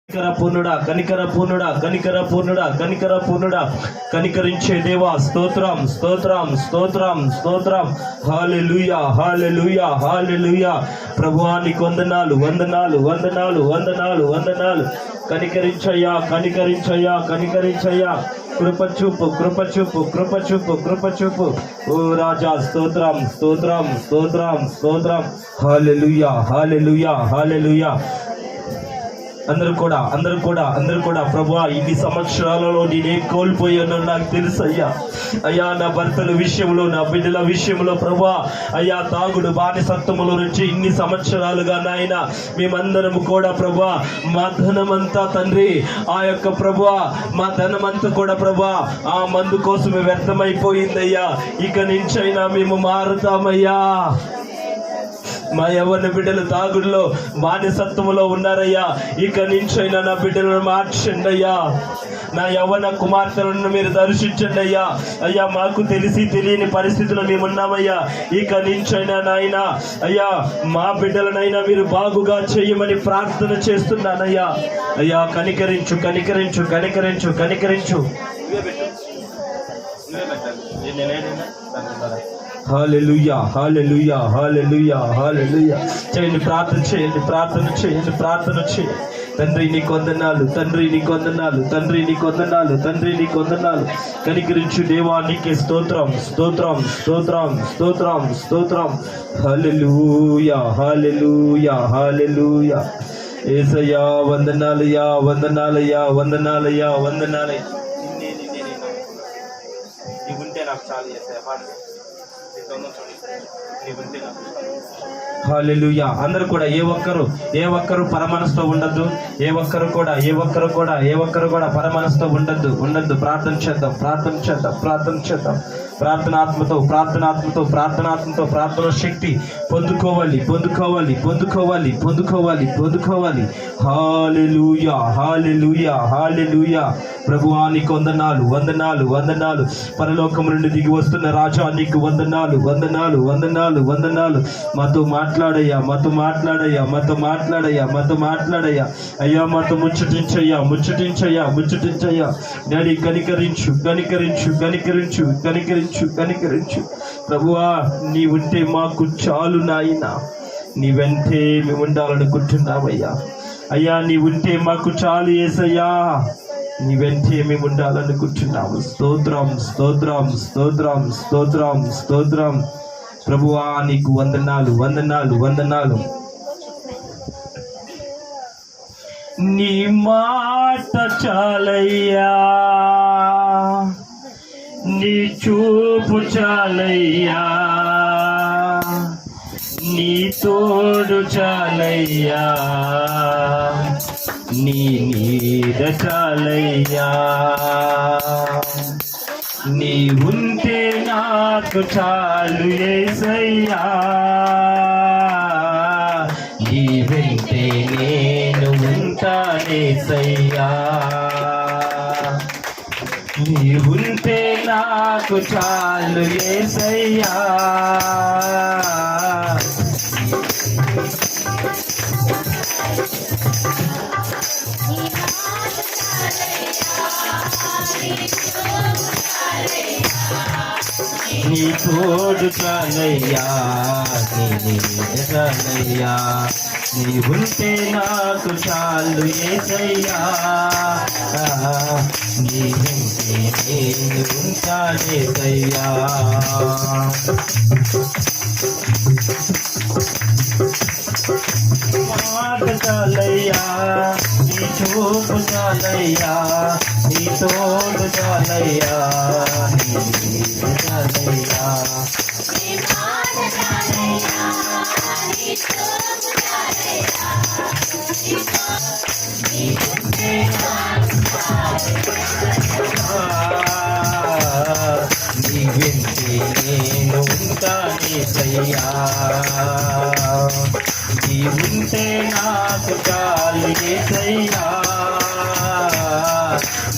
పూర్ణుడా, కనికర పూర్ణుడా, కనికర పూర్ణుడా, కనికర పూర్ణుడా, కనికరించే దేవా స్తోత్రం, స్తోత్రం, స్తోత్రం, స్తోత్రం. హల్లెలూయా, హల్లెలూయా, హల్లెలూయా. ప్రభువా నీకు వందనాలు, వందనాలు, వందనాలు, వందనాలు, వందనాలు. కనికరించయ్యా, కనికరించయ్యా, కనికరించయ్యా. కృపచూపు, కృపచూపు, కృపచూపు, కృపచూపు. ఓ రాజా స్తోత్రం, స్తోత్రం, స్తోత్రం, స్తోత్రం. హల్లెలూయా, హల్లెలూయా, హల్లెలూయా. అందరూ కూడా ప్రభువా ఇన్ని సంవత్సరాలలో నేనేం కోల్పోయానో నాకు తెలుసు అయ్యా. అయ్యా నా భర్తల విషయంలో, నా బిడ్డల విషయంలో ప్రభువా, అయ్యా తాగుడు బానిసత్వముల నుంచి ఇన్ని సంవత్సరాలుగా నాయన మేమందరము కూడా ప్రభువా మా ధనమంతా తండ్రి ఆ యొక్క ప్రభువా మా ధనమంతా కూడా ప్రభువా ఆ మందు కోసమే వ్యర్థమైపోయిందయ్యా. ఇక నుంచైనా మేము మారుతామయ్యా. మా యవ్వన బిడ్డలు తాగుడులో బానిసత్వములో ఉన్నారయ్యా. ఇక నుంచైనా నా బిడ్డలను మార్చండి అయ్యా. నా యవ్వన కుమార్తెలను మీరు దర్శించండి అయ్యా. అయ్యా మాకు తెలిసి తెలియని పరిస్థితుల్లో మేము ఉన్నామయ్యా. ఇక నుంచైనా నాయన అయ్యా మా బిడ్డలనైనా మీరు బాగుగా చేయమని ప్రార్థన చేస్తున్నానయ్యా. అయ్యా కనికరించు, కనికరించు, కనికరించు, కనికరించు. హల్లెలూయా, హల్లెలూయా, హల్లెలూయా, హల్లెలూయా. చేయండి, ప్రార్థన చేయండి, ప్రార్థన చేయండి, ప్రార్థన చేయండి. తండ్రి నీకు వందనాలు, తండ్రి నీకు వందనాలు, తండ్రి నీకు వందనాలు, తండ్రి నీకు వందనాలు. కనికరించు దేవా నీకే స్తోత్రం, స్తోత్రం, స్తోత్రం, స్తోత్రం, స్తోత్రం. హల్లెలూయా, హల్లెలూయా, హల్లెలూయా. యేసయ్యా వందనాలయ్యా, వందనాలయ్యా, వందనాలయ్యా, వందనాలయ్యా. నీవుంటే నాకు చాలు యేసయ్యా. హల్లెలూయా. అందరూ కూడా ఏ ఒక్కరు పరమనసుతో ఉండద్దు. ఏ ఒక్కరు కూడా పరమనసుతో ఉండద్దు. ప్రార్థన చేద్దాం, ప్రార్థన చేద్దాం, ప్రార్థన చేద్దాం. ప్రార్థనాత్మతో ప్రార్థన శక్తి పొందుకోవాలి, పొందుకోవాలి, పొందుకోవాలి, పొందుకోవాలి, పొందుకోవాలి. హల్లెలూయా, హల్లెలూయా, హల్లెలూయా. ప్రభువా నీకు వందనాలు, వందనాలు, వందనాలు. పరలోకము నుండి దిగి వస్తున్న రాజా నీకు వందనాలు, వందనాలు, వందనాలు, వందనాలు. మాతో మాట్లాడయ్యా, మాతో మాట్లాడయ్యా, మాతో మాట్లాడయ్యా, మాతో మాట్లాడయ్యా. అయ్యా మాతో ముచ్చటించయ్యా, ముచ్చటించయ్యా, ముచ్చటించయ్యా. డాడీ కనికరించు, కనికరించు, కనికరించు, కనికరించు, కనికరించు. ప్రభువా నీ ఉంటే మాకు చాలు నాయనా. నీ వెంటే మేము ఉండాలనుకుంటున్నామయ్యా. అయ్యా నీ ఉంటే మాకు చాలు యేసయ్యా. నీ వెంటే మేము ఉండాలనుకుంటున్నాము. స్తోత్రం, స్తోత్రం, స్తోత్రం, స్తోత్రం, స్తోత్రం. ప్రభువా నీకు వందనాలు, వందనాలు, వందనాలు. నీ మాట చాలయ్యా, నీ చూపు చాలయ్యా, నీ తోడు చాలయ్యా, నీ నీడ చాలయ్యా. నీ ఉంటే నాకు చాలు యేసయ్యా. నీ వెంటే నేను ఉంటానేసయ్యా. నీ ఉంటే నాకు చాలు యేసయ్యా. నీ తోడు చాలయ్యా, నీ నీడ చాలయ్యా. నీ ఉంటే నాకు చాలు యేసయ్యా. నీ వెంటే నేను ఉంటానేసయ్యా. మాట చాలయ్యా, నీ చూపు చాలయ్యా, నీ తోడు చాలయ్యా, నీ నీడ చాలయ్యా. నీ వెంటే నేను ఉంటానేసయ్యా. నీ ఉంటే నాకు చాలు యేసయ్యా.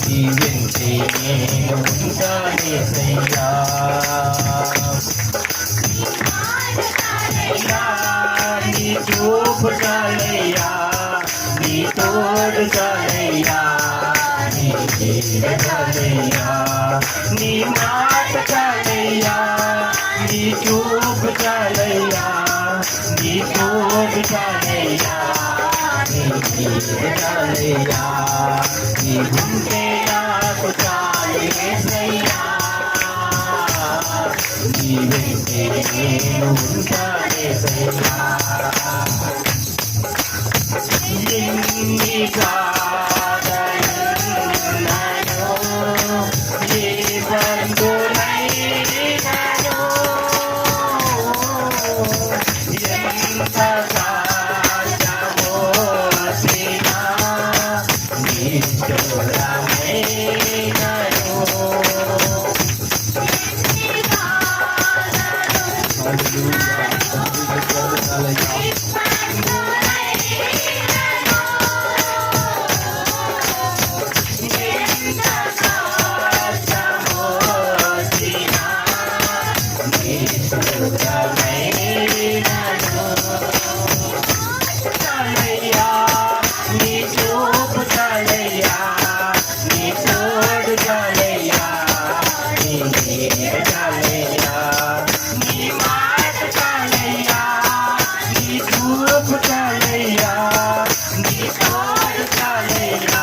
నీ వెంటే నేను ఉంటానేసయ్యా. నీ చూపు చాలయ్యా, నీ తోడు చాలయ్యా. చాలయ్యా, నీ మాట చాలయ్యా, నీ చూపు చాలయ్యా, నీ తోడు చాలయ్యా, నీ చాలయ్యా, నీ ఉంటే నాకు చాలు యేసయ్యా, నీ వెంటే నేను ఉంటా యేసయ్యా. ఎన్ని బాధలున్నను, ఏ బంధులైనను, ఎంత కష్టము వచ్చినా నీ తోడైనను. చాలయ్యా, నీ చూపు చాలయ్యా, నీ తోడు చాలయ్యా, నీ నీడ చాలయ్యా, నీ మాట చాలయ్యా, నీ చూపు చాలయ్యా, నీ తోడు చాలయ్యా,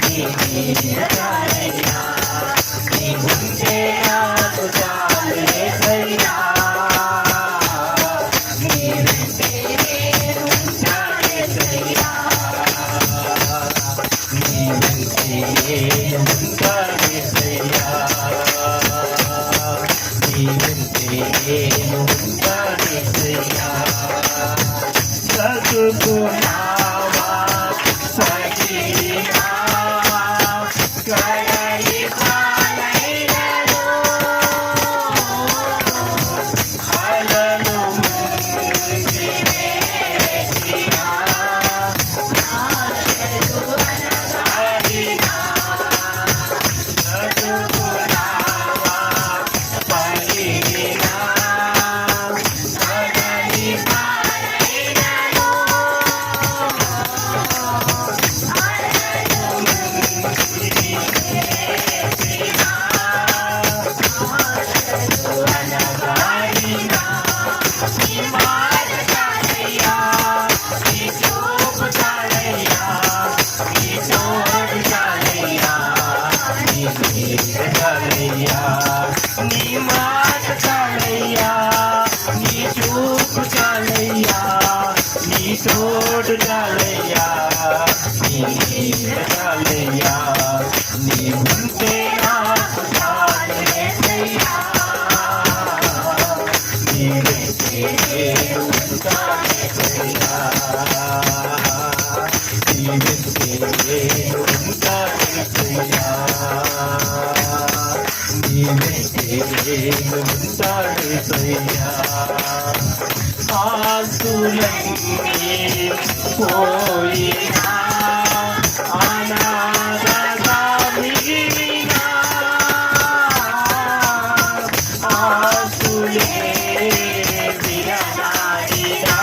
నీ నీడ చాలయ్యా, నీ ఉంటే నాకు చాలు యేసయ్యా, నీ వెంటే నేను ఉంటా యేసయ్యా, నీ వెంటే నేను ఉంటా యేసయ్యా, నీ వెంటే నేను ఉంటా యేసయ్యా. చదువుకున్నావా సగినా కడలి పాలైనను, అలలు ముంచి వేసినా సాగినా, చదువుకున్నావా పలిగినా కడలి పాలైనను, అనగాడినా నీ మాట చాలయ్యా, నీ చూపు చాలయ్యా, నీ తోడు చాలయ్యా, నీ నీడ చాలయ్యా, నీ మాట చాలయ్యా, నీ చూపు చాలయ్యా, నీ తోడు చాలయ్యా, నీ నీడ చాలయ్యా, నీ ఉంటే నాకు చాలు యేసయ్యా, నీ వెంటే నేను ఉంటా యేసయ్యా, నీ వెంటే నేను ఉంటా యేసయ్యా, నీ వెంటే నేను ఉంటా యేసయ్యా. ఆస్తులన్నీ పోయినా అనాథగా మిగిలినా, ఆస్తులే విరనాడినా,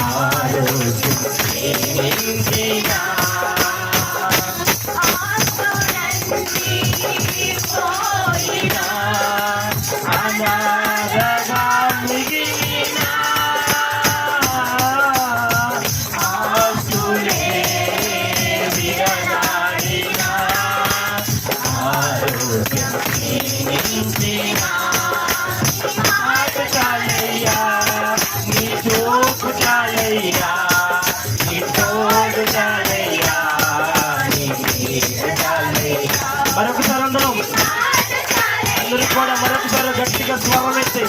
ఆరోగ్యం క్షీణించినా, పోయినా అనాథగా మిగిలినా, ఆస్తులే విరనాడినా, ఆరోగ్యం క్షీణించినా, మాట చాలయ్యా, నీ చూపు చాలయ్యా, నీ తోడు చాలయ్యా, నీ నీడ చాలయ్యా. మరొకసారి అందరం అందరూ కూడా మరొకసారి గట్టిగా స్వరం ఎత్తి,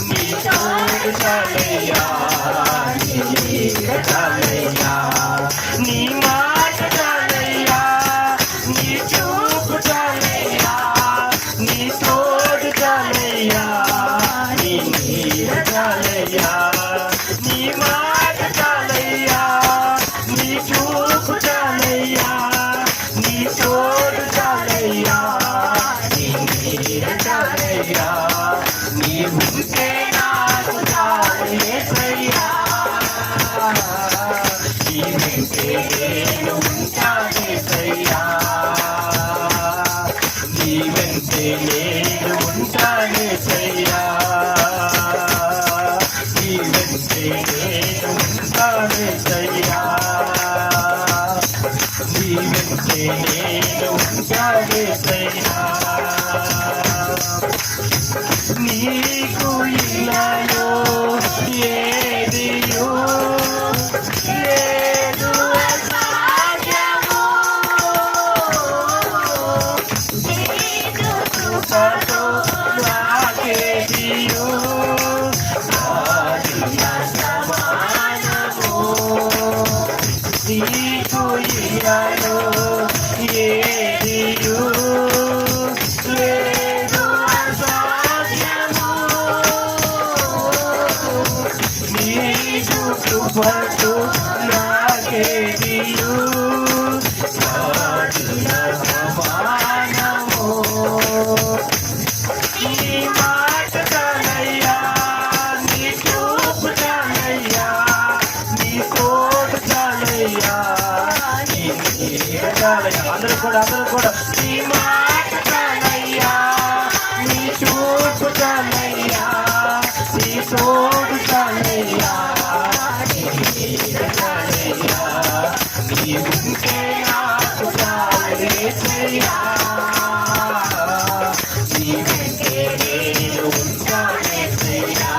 నీ తోడు చాలయ్యా, నీ నీడ చాలయ్యా, నీ మాట చాలయ్యా, నీ చూపు చాలయ్యా, నీ తోడు చాలయ్యా, నీ నీడ చాలయ్యా, నీ మాట చాలయ్యా, నీ చూపు చాలయ్యా, నీ తోడు చాలయ్యా, నీ నీడ చాలయ్యా, నీ ఉంటే నాకు చాలు యేసయ్యా, నీ వెంటే నేను ఉంటానేసయ్యా, నీ వెంటే నేను ఉంటానేసయ్యా, నీ వెంటే నేను ఉంటానేసయ్యా, నీ వెంటే నేను ఉంటానేసయ్యా. నీకు ఇలాయో ఏదియో లేదు అసాధ్యము, నీకు కృపతో నాకేదియో సాధ్య సమానము. నీకు ఇలాయో ఏదియో లేదు అసాధ్యము, నీకు కృపతో నాకేదియో సాధ్య సమానము. నీ మాట చాలయ్యా, నీ చూపు చాలయ్యా, నీ కోటు చాలయ్యా, నీ నీడ చాలయ్యా. అందరూ కూడా నీ మాట చాలయ్యా, నీ చూపు చాలయ్యా, నీ తోడు చాలయ్యా, నీ నీడ చాలయ్యా, నీ ఉంటే నాకు చాలేసయ్యా, నీ వెంటే నేను ఉంటానేసయ్యా,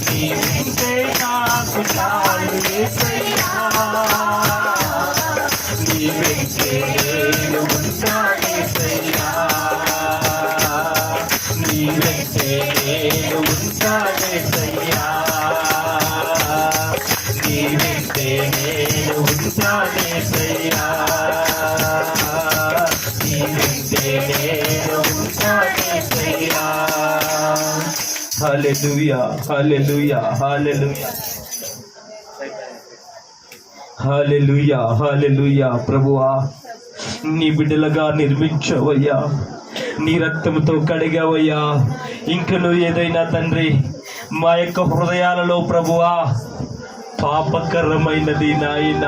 నీ వెంటే నాకు చాలేసయ్యా, నీ వెంటే నేను ఉంటానేసయ్యా, నీ వెంటే నేను ఉంటానేసయ్యా, నీ వెంటే నేను ఉంటానేసయ్యా, నీ వెంటే నేను ఉంటానేసయ్యా. హల్లెలూయా, హల్లెలూయా, హల్లెలూయా, హల్లెలూయా, హల్లెలూయా. ప్రభువా, నీ బిడ్డలుగా నిర్మించవయ్యా, నీ రక్తంతో కడిగావయ్యా. ఇంకను ఏదైనా తండ్రి మా యొక్క హృదయాలలో ప్రభువా పాపకరమైనది నాయన,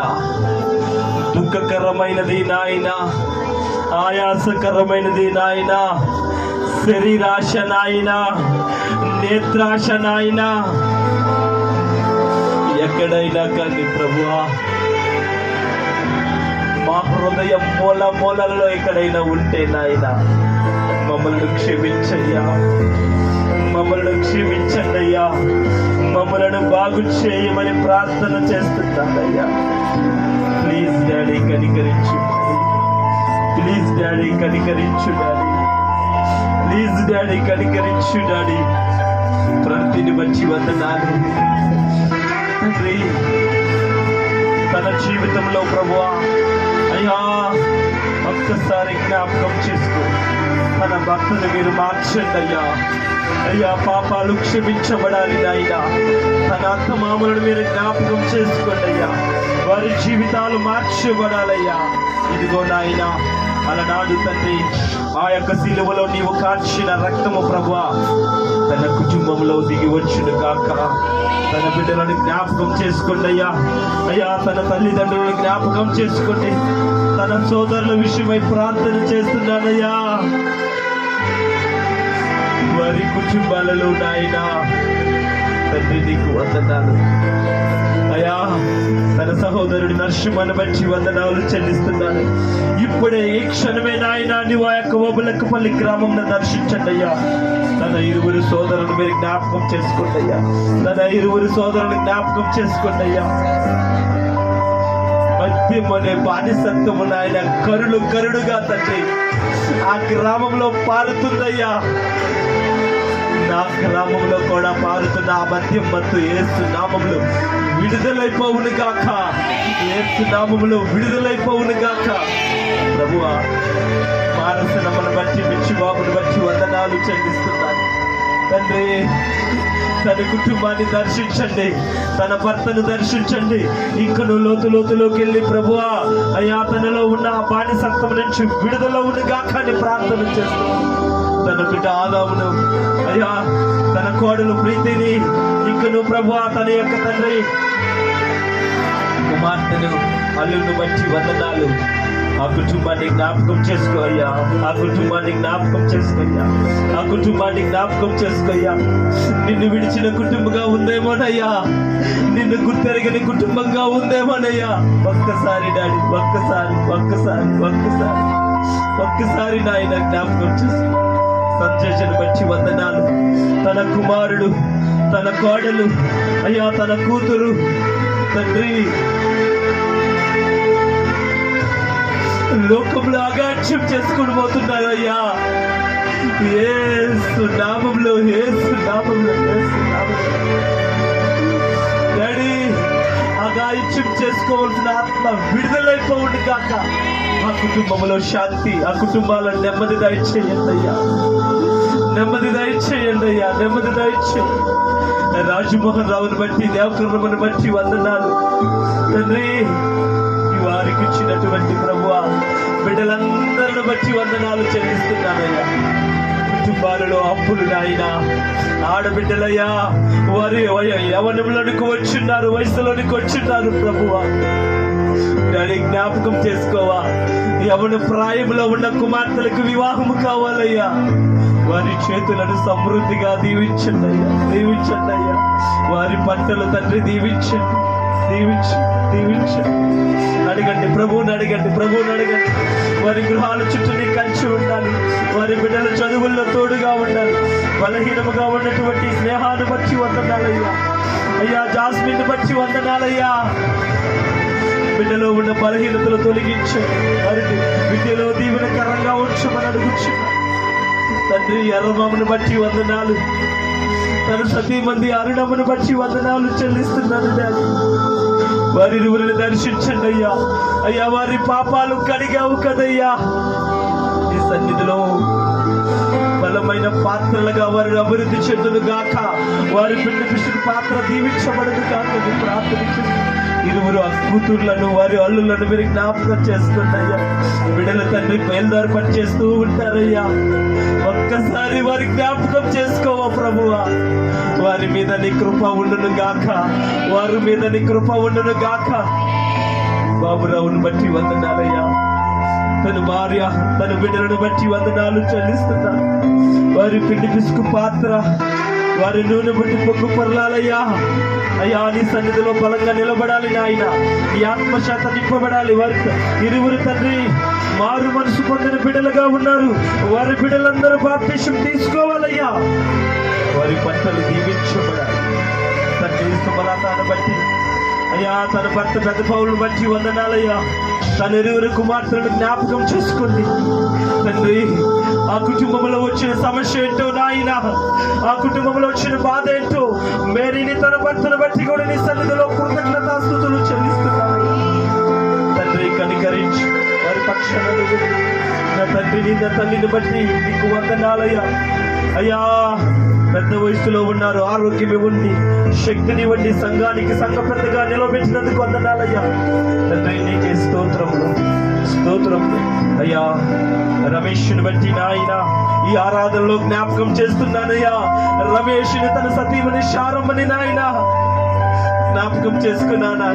దుఃఖకరమైనది నాయన, ఆయాసకరమైనది నాయన, శరీరాశ నాయన, నేత్రాశ నాయన, ఎక్కడైనా కానీ ప్రభువా మా హృదయం మూలలో ఎక్కడైనా ఉంటే నాయన మమ్మల్ని క్షమించయ్యా, మమ్మల్ని క్షమించండి అయ్యా, మమ్మల్ని బాగు చేయమని ప్రార్థన చేస్తున్నానయ్యా. ప్లీజ్ డాడీ కనికరించు, ప్లీజ్ డాడీ కనికరించు డాడీ, ప్లీజ్ డాడీ కనికరించు డాడీ. ప్రతిని వచ్చి వందనాలు తండ్రి. తన జీవితంలో ప్రభువా అయ్యా ఒక్కసారి జ్ఞాపకం చేసుకో, తన భక్తులు మీరు మార్చండి అయ్యా. అయ్యా పాపాలు క్షమించబడాలి నాయన, తన అత్తమామలను మీరు జ్ఞాపకం చేసుకోండి అయ్యా, వారి జీవితాలు మార్చబడాలయ్యా. ఇదిగో నాయన అలనాడు తండ్రి ఆ యొక్క సిలువలో నీవు కార్చిన రక్తము ప్రభువా తన కుటుంబంలో దిగి వచ్చును కాక. తన బిడ్డలను జ్ఞాపకం చేసుకోండి అయ్యా. అయ్యా తన తల్లిదండ్రులను జ్ఞాపకం చేసుకోండి, తన సోదరుల విషయమై ప్రార్థన చేస్తున్నానయ్యా. వారి కుటుంబాలలో నాయన తండ్రి నీకు వందనాలు అయ్యా. తన సహోదరుడు నర్షుమను బట్టి వందనాలు చెల్లిస్తున్నాను. ఇప్పుడే ఈ క్షణమే నాయన నీవు ఆ యొక్క ఓబులక్కపల్లి గ్రామంలో దర్శించండి అయ్యా. తన ఇరువురు సోదరులు మీరు జ్ఞాపకం చేసుకోండి అయ్యా, తన ఇరువురు సోదరులు జ్ఞాపకం చేసుకోండి అయ్యా. మద్యం అనే బానిసత్వము నాయన కరుడుగా తండ్రి ఆ గ్రామంలో పారుతుందయ్యా. నా గ్రామంలో కూడా పారుతున్న ఆ మద్యం మత్తు యేసు నామములో విడుదలైపోవును గాక, యేసు నామములో విడుదలైపోవును గాక. ప్రభువా మానసనమ్మను బట్టి మిచ్చి బాబును బట్టి వందనాలు చెల్లిస్తున్నాను తండ్రి. తన కుటుంబాన్ని దర్శించండి, తన భర్తను దర్శించండి. ఇంకను లోతులోకి వెళ్ళి ప్రభువా అయ్యా తనలో ఉన్న ఆ బానిసత్వం నుంచి విడుదల గాక అని ప్రార్థన చేస్తున్నాను. తన బిడ్డ ఆదామును అయ్యా, తన కోడలు ప్రీతిని ఇంకను ప్రభువా తన యొక్క తండ్రి అన్నను అల్లును బట్టి వందనాలు. ఆ కుటుంబాన్ని జ్ఞాపకం చేసుకో అయ్యా, ఆ కుటుంబాన్ని జ్ఞాపకం చేసుకోయ్యా, ఆ కుటుంబాన్ని జ్ఞాపకం చేసుకోయ్యా. నిన్ను విడిచిన కుటుంబంగా ఉందేమోనయ్యా, నిన్ను గుర్తెరగని కుటుంబంగా ఉందేమోనయ్యా. ఒక్కసారి డాడీ, ఒక్కసారి నాయన జ్ఞాపకం చేసుకో. సంజయ్ని బట్టి వందనాలు. తన కుమారుడు, తన కోడలు అయ్యా, తన కూతురు తండ్రి లోకంలో అగాధ్యం చేసుకుని పోతున్నారు అయ్యా. యేసు నామములో డాడీ, అగాధ్యం చేసుకోవాల్సిన ఆత్మ విడుదలైపోవును కాక. ఆ కుటుంబంలో శాంతి, ఆ కుటుంబాల నెమ్మది దయచేయండి అయ్యా, నెమ్మది దయచేయండి. రాజమోహన్ రావుని బట్టి, దేవకర్మను బట్టి వందనాలు తండ్రి. వారికి ఇచ్చినటువంటి ప్రభువా బిడ్డలందరిని బట్టి వందనాలు చెల్లిస్తున్నానయ్యా. కుటుంబాలలో అప్పులు నాయన, ఆడబిడ్డలయ్యా, వారి యవనంలోనికి వచ్చున్నారు, వయసులోనికి వచ్చున్నారు ప్రభువా. దాన్ని జ్ఞాపకం చేసుకోవా. యవన ప్రాయంలో ఉన్న కుమార్తెలకు వివాహము కావాలయ్యా. వారి చేతులను సమృద్ధిగా దీవించండి అయ్యా. వారి పంటలు తండ్రి దీవించండి. అడగండి ప్రభువుని అడగండి. వారి గృహాల చుట్టూ నీ కంచి ఉండాలి. వారి బిడ్డల చదువుల్లో తోడుగా ఉండాలి. బలహీనముగా ఉన్నటువంటి స్నేహాన్ని బట్టి వందనాలయ్యా. అయ్యా, జాస్మిన్ బట్టి వందనాలయ్యా. బిడ్డలో ఉన్న బలహీనతలు తొలగించండి. వారికి విద్యలో దీవెనకరంగా ఉంచమని అడుగుచున్నాను తండ్రి. ఎర్రమామను బట్టి వందనాలు. తన సతీమంది అరుణమ్మను బట్టి వందనాలు చెల్లిస్తున్నాను డాడీ. వారిని దర్శించండి అయ్యా. అయ్యా, వారి పాపాలు కడిగావు కదయ్యా. ఈ సన్నిధిలో బలమైన పాత్రలుగా వారిని అభివృద్ధి చెందును గాక. వారి పిండి పిసుకు పాత్ర దీవించబడదు కాక ప్రార్థన. ఇరువురు కూతుర్లను, వారి అల్లులను మీరు జ్ఞాపకం చేసుకుంటాయ్యా. బిడ్డల తండ్రి బయలుదారి పని చేస్తూ ఉంటారయ్యా. ఒక్కసారి వారి జ్ఞాపకం చేసుకోవా ప్రభువా. వారి మీద నీ కృప ఉండును గాక. బాబురావును బట్టి వందనాలయ్యా. తను భార్య, తన బిడ్డలను బట్టి వందనాలు చెల్లిస్తున్నారు. వారి పిండి పిసుకు పాత్ర, వారి నూనె బట్టి పొగ్గు పొరలాలయ్యా. అయ్యా, నీ సన్నిధిలో బలంగా నిలబడాలి నాయన. ఈ ఆత్మశాత నింపబడాలి. వారికి ఇరువురు తండ్రి మారు మనసు పొందిన బిడ్డలుగా ఉన్నారు. వారి బిడ్డలందరూ బాప్తిసం తీసుకోవాలయ్యా. వారి పంటలు దీవించబడాలి తండ్రి. సుమలతాను బట్టి అయ్యా, తన భర్త పెద్ద పౌరుని బట్టి వందనాలయ్యా. తన ఇరువురు కుమార్తెలను జ్ఞాపకం చేసుకోండి తండ్రి. ఆ కుటుంబంలో వచ్చిన సమస్య ఏంటో నాయన, ఆ కుటుంబంలో వచ్చిన బాధ ఏంటో మేరీని తన భర్తను బట్టి కూడా నీ సన్నిధిలో కృతజ్ఞతాస్తుతులు చెల్లిస్తున్నాను తండ్రి. కనికరించి వారి పక్షాన నా తండ్రిని, నా తల్లిని బట్టి నీకు వందనాలయ్యా. అయ్యా, పెద్ద వయసులో ఉన్నారు, ఆరోగ్యం ఇవ్వండి, శక్తినివ్వండి. సంఘానికి సంఘ పెద్దగా నిలబెట్టినందుకు వందనాలయ్యా తండ్రి. నీకే స్తోత్రములు. అయ్యా, రమేష్ని బట్టి నాయన ఈ ఆరాధనలో జ్ఞాపకం చేస్తున్నానయ్యా. రమేష్ని తన సతీమణి శారమ్మని నాయన జ్ఞాపకం చేసుకున్నానా.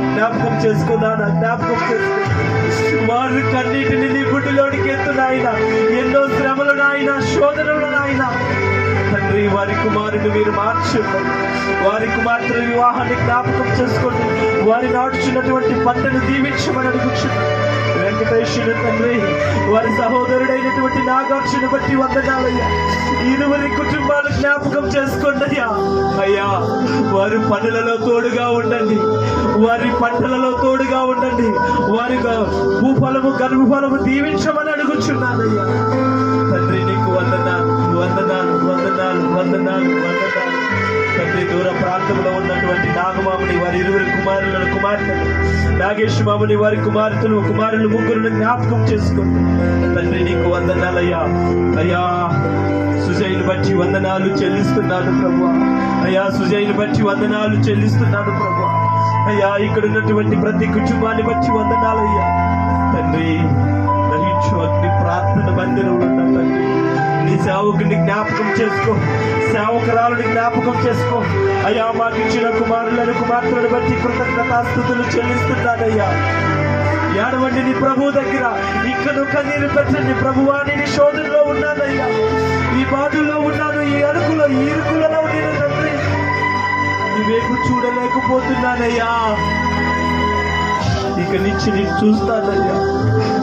వారి కన్నీటిని నీ గుడ్డిలోనికి ఎత్తునాయన. ఎన్నో శ్రమలు నాయన, శోధనలు నాయన తండ్రి. వారి కుమారుని మీరు మార్చండి. వారి కుమార్తెల వివాహాన్ని జ్ఞాపకం చేసుకోండి. వారి నాటుచున్నటువంటి పంటను దీవించమని అడుగుచున్నాను. వెంకటేశ్వర తండ్రి, వారి సహోదరుడైనటువంటి నాగార్జున బట్టి వందనాలయ్యా. ఇరువురి కుటుంబాలు జ్ఞాపకం చేసుకోండి అయ్యా. వారి పనులలో తోడుగా ఉండండి, వారి పంటలలో తోడుగా ఉండండి. వారి భూఫలము గర్భఫలము దీవించమని అడుగుచున్నానయ్యా తండ్రి. నీకు వందనాలు తండ్రి. దూర ప్రాంతంలో ఉన్నటువంటి నాగమాముని, వారి ఇరువురి కుమార్తెలు, నాగేశ్వరమాముని వారి కుమారులు ముగ్గురుని జ్ఞాపకం చేసుకోండి తండ్రి. నీకు వందనాలయ్యా. అయ్యా, సుజయ్ని బట్టి వందనాలు చెల్లిస్తున్నాను ప్రభువా. అయ్యా, ఇక్కడ ఉన్నటువంటి ప్రతి కుటుంబాన్ని బట్టి వందనాలయ్యా తండ్రి. కనికరించు. అగ్ని ప్రార్థన మందిరంలో ఉన్న తండ్రి, నీ సేవకుని జ్ఞాపకం చేసుకో, సేవకురాలని జ్ఞాపకం చేసుకో అయ్యా. మాకు ఇచ్చిన కుమారులను కుమార్తెలను బట్టి కృతజ్ఞతాస్తుతులు చెల్లిస్తున్నానయ్యా. ఏడవండి నీ ప్రభు దగ్గర, ఇక్కడ కన్నీరు పెట్టండి. ప్రభువా, నేను శోధనలో ఉన్నానయ్యా, ఈ బాధల్లో ఉన్నాను, ఈ అరుకులో ఈ ఇరుకులలో నేను తండ్రి నీ వైపు చూడలేకపోతున్నానయ్యా. ఇక నుంచి నేను చూస్తానయ్యా,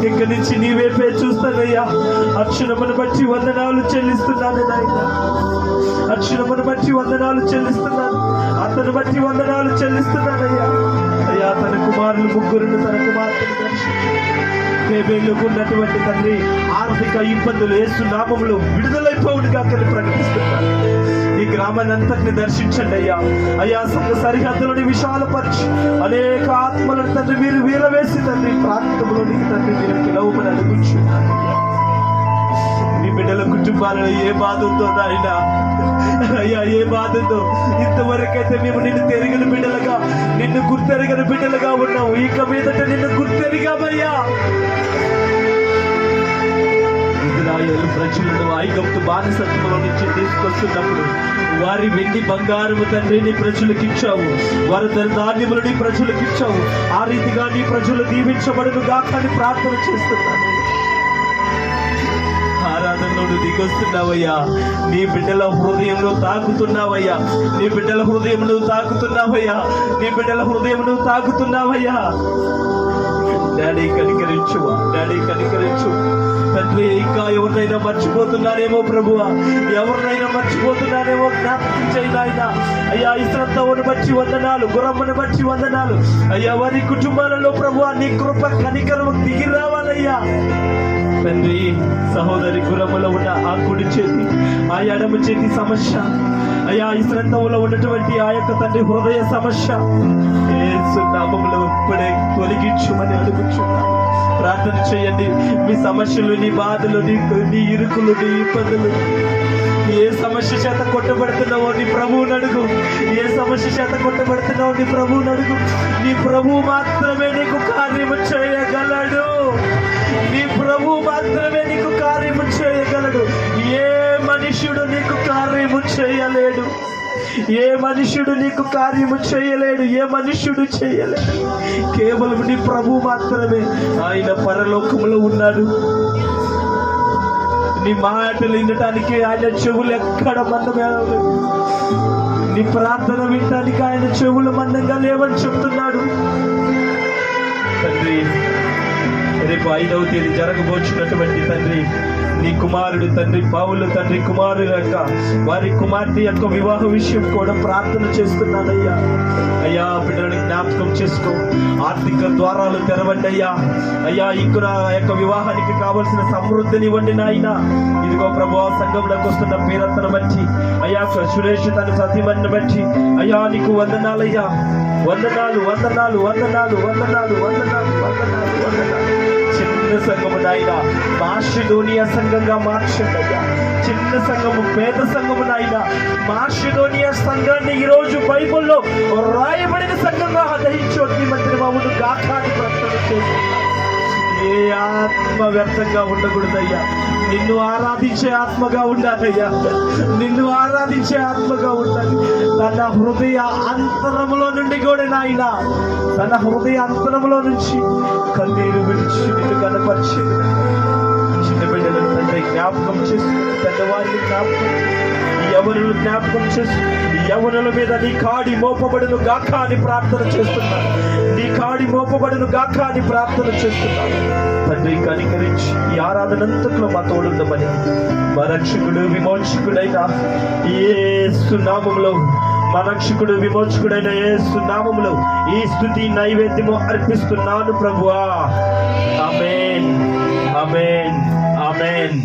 ఇక నుంచి నీ వైపే చూస్తానయ్యా. అక్షరమును బట్టి వందనాలు చెల్లిస్తున్నాను నాయన, అక్షరమును బట్టి వందనాలు చెల్లిస్తున్నాను, అతను బట్టి వందనాలు చెల్లిస్తున్నానయ్యా. అయ్యా, తన కుమారులు ముగ్గురును, తన కుమార్తెను దర్శించు. బేబేలకు ఉన్నటువంటి తండ్రి ఆర్థిక ఇబ్బందులు యేసు నామములో విడుదలైపోవుడుగా ప్రకటిస్తున్నాను. ఈ గ్రామాన్ని అంతటిని దర్శించండి అయ్యా. అయ్యా, సంఘ సరిహద్దులని విశాలపరిచి అనేక ఆత్మలను తండ్రి మీరు వీరవేసి తండ్రి ప్రాంతంలోనికి తండ్రి మీరు పిలవమని అడుగుచున్నాను. నీ బిడ్డల కుటుంబాలలో ఏ బాధ ఉందో నాయన, అయ్యా ఏ బాధతో ఇంతవరకైతే మేము నిన్ను తెరిగిన బిడ్డలుగా, నిన్ను గుర్తెరిగిన బిడ్డలుగా ఉన్నాము. ఇక మీదట నిన్ను గుర్తెరిగామయ్యా. ఇశ్రాయేలు ప్రజలను ఐగుప్తు బానిసత్వంలో నుంచి తీసుకొస్తున్నప్పుడు వారి వెండి బంగారము తండ్రి నీ ప్రజలకు ఇచ్చావు, వారి ధాన్యములు నీ ప్రజలకు ఇచ్చావు. ఆ రీతిగా నీ ప్రజలు దీవించబడును గాక అని ప్రార్థన చేస్తున్నాను. ఆరాధనలో దిగొస్తున్నావయ్యా, నీ బిడ్డల హృదయంలో తాకుతున్నావయ్యా, నీ బిడ్డల హృదయంలో తాకుతున్నావయ్యా, నీ బిడ్డల హృదయంలో తాకుతున్నావయ్యా. డాడీ కనికరించువా, డాడీ కనికరించు తండ్రి. ఇంకా ఎవరినైనా మర్చిపోతున్నానేమో ప్రభువా, ఎవరినైనా మర్చిపోతున్నానేమో జ్ఞాపకం చేయాలైనా అయ్యా. ఇస్రాయేలును బట్టి వందనాలు, గుర్రమ్మను బట్టి వందనాలు అయ్యా. వారి కుటుంబాలలో ప్రభువా నీ కృప కనికరము దిగి రావాలయ్యా తండ్రి. సహోదరి గుర్రములో ఉన్న ఆ కుడి చేతి, ఆ ఎడమ చేతి సమస్య అయ్యా, ఇస్రాయేలులో ఉన్నటువంటి ఆ యొక్క తండ్రి హృదయ సమస్య యేసు నామములో ఇప్పుడే తొలగించుమని అడుగుచున్నాను. ప్రార్థన చేయండి. మీ సమస్యలు, నీ బాధలు, నీ ఇరుకులు, నీ ఇబ్బందులు, ఏ సమస్య చేత కొట్టబడుతున్నావో నీ ప్రభువుని అడుగు. ఏ సమస్య చేత కొట్టబడుతున్నావో నీ ప్రభువుని అడుగు. నీ ప్రభువు మాత్రమే నీకు కార్యము చేయగలడు. నీ ప్రభువు మాత్రమే నీకు కార్యము చేయగలడు. ఏ మనుష్యుడు నీకు కార్యము చేయలేడు, ఏ మనుష్యుడు నీకు కార్యము చేయలేడు, ఏ మనుష్యుడు చేయలేడు. కేవలం నీ ప్రభు మాత్రమే. ఆయన పరలోకములో ఉన్నాడు. నీ మాటలు వినటానికి ఆయన చెవులు ఎక్కడ మందమే, నీ ప్రార్థన వినటానికి ఆయన చెవులు మందంగా లేవని చెప్తున్నాడు. తండ్రి, రేపు 5వ తేదీ జరగబోచున్నటువంటి తండ్రి నీ కుమారుడు తండ్రి పౌలు తండ్రి కుమారుడు యొక్క వారి కుమార్తె యొక్క వివాహ విషయం కూడా ప్రార్థన చేస్తున్నానయ్యా. అయ్యా, బిడ్డలను జ్ఞాపకం చేసుకో, ఆర్థిక ద్వారాలు తెరవండి అయ్యా. అయ్యా, ఇక్కడ యొక్క వివాహానికి కావలసిన సమృద్ధిని ఇవ్వండి నాయన. ఇదిగో ప్రభు, సంఘంలోకి వస్తున్న పేరత్తను బట్టి అయ్యా, సురేష్ తన సతీమణిని బట్టి అయ్యా నీకు వందనాలయ్యా. వందనాలు, వందనాలు, వందనాలు, వందనాలు, వందనాలు, వందనాలు, వందనాలు. చిన్న సంఘము నాయన మాసిదోనియా సంఘంగా మార్చండి అయ్యా. చిన్న సంఘము, పేద సంఘము నాయన మాసిదోనియా సంఘాన్ని ఈరోజు బైబుల్లో రాయబడిన సంఘంగా దహించొద్ది మంత్రి బాబును గాకాన్ని ప్రార్థన చేసి ఏ ఆత్మ వ్యర్థంగా ఉండకూడదయ్యా. నిన్ను ఆరాధించే ఆత్మగా ఉండాలయ్యా, నిన్ను ఆరాధించే ఆత్మగా ఉండాలి. తన హృదయ అంతరములో నుండి కూడా నాయన, తన హృదయ అంతరములో నుంచి కన్నీరు విడిచి నిన్ను కనపరిచింది. చిన్న బిడ్డలను తండ్రి జ్ఞాపకం చేసుకుని, పెద్దవారిని జ్ఞాపకం, ఎవరును జ్ఞాపకం చేసి ఎవరుల మీద నీ కాడి మోపబడును గాక అని ప్రార్థన చేస్తున్నాను. నీ కాడి మోపబడును గాక అని ప్రార్థన చేస్తున్నాను. తండ్రి కనికరించి ఈ ఆరాధనంతట్లో మా తోడుందమని మా రక్షకుడు విమోచకుడైన యేసు నామములో, మా రక్షకుడు విమోచకుడైన యేసు నామములో ఈ స్తుతి నైవేద్యము అర్పిస్తున్నాను ప్రభువా. ఆమేన్, ఆమేన్, ఆమేన్.